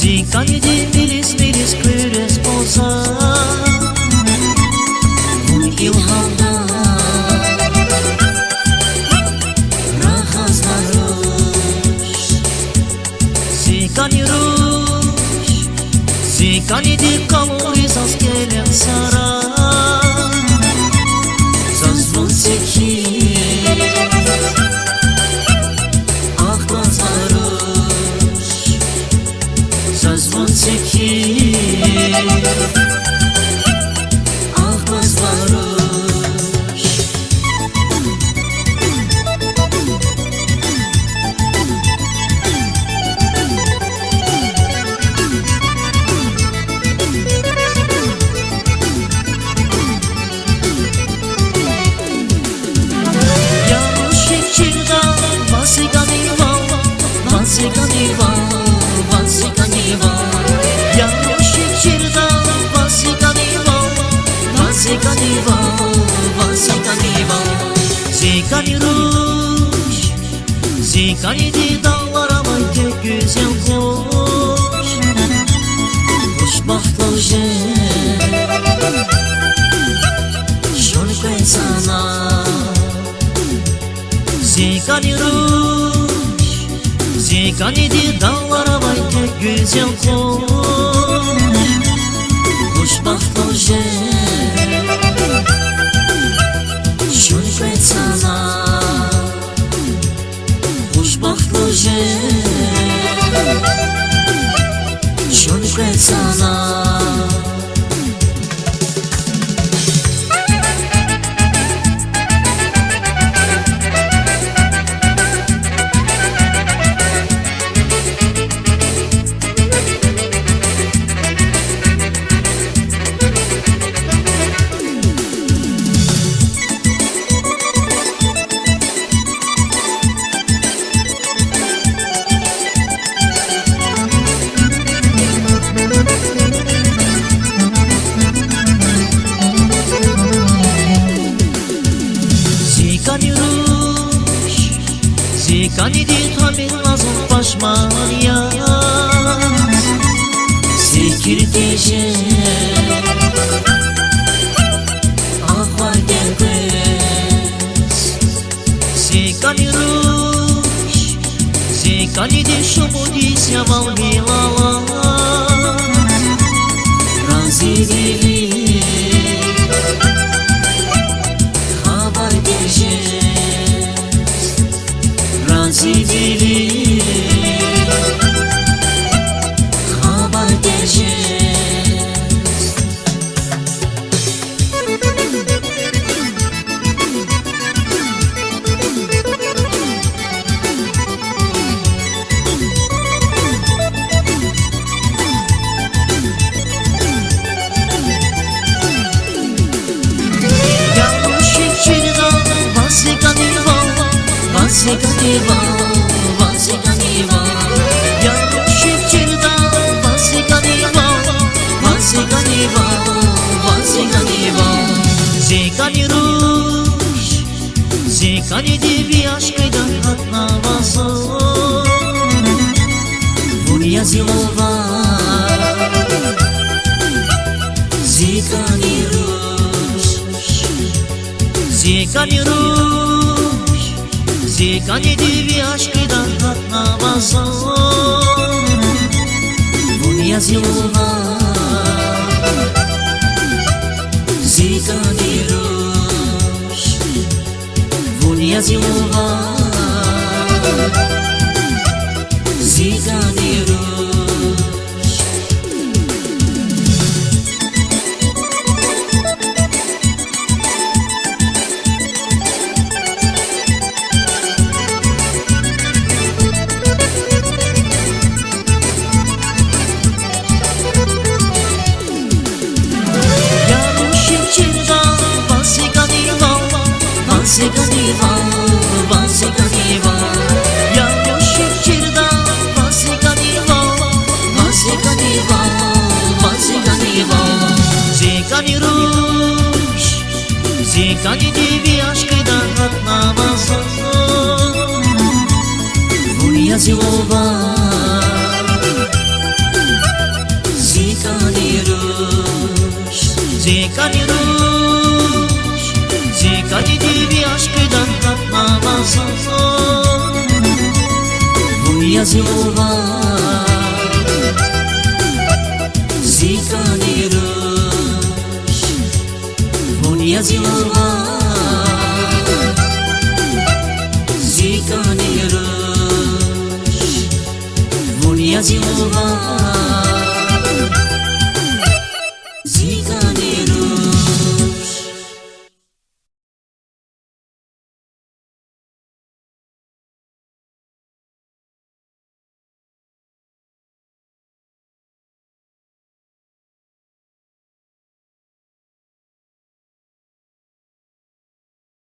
Zicani de milis, milis kuyres bolsa Bu ilhamda Rahazlar ruş Zicani ruş Zicani de kalori zaz gelen sara Zaz vun sekir Akbazlar ruş Zaz vun sekir Akbazlar ruş Zicani ruş Zicani de dağlara vay tek güzel kuş Hoşbahtlı Şunu koy sana Zicani ruş Zicani de dağlara vay tek güzel kuş Hoşbahtlı Şunu koy sana Hoşbahtlı Şunu koy sana Zicani ruş Zicani de tamir lazım başman ya Sekir teşe Ahvar gelmez Zicani ruş Zicani de şumudis yaval bilala Razi dili Razi dili Haber geleceğiz Yanlış içeride Zicani va, yanlış içeride Zicani va Zicani ruş Zicani de bir aşkıyla atnavası Vun yazılova Zicani ruş Zicani ruş Zicani de bir aşkıyla atnavası Vun yazılova Zicani ruş Vun yazılova Zicani ruş Zicani va, yanlış içeride Zicani va Zicani ruş Zicani de bir aşkıyla atnavası Vun yazılova Zikani rush, zikani девяшкой да как намазон. Vonia ziua, zikani rush, vonia ziua, zikani rush, vonia ziua. Zika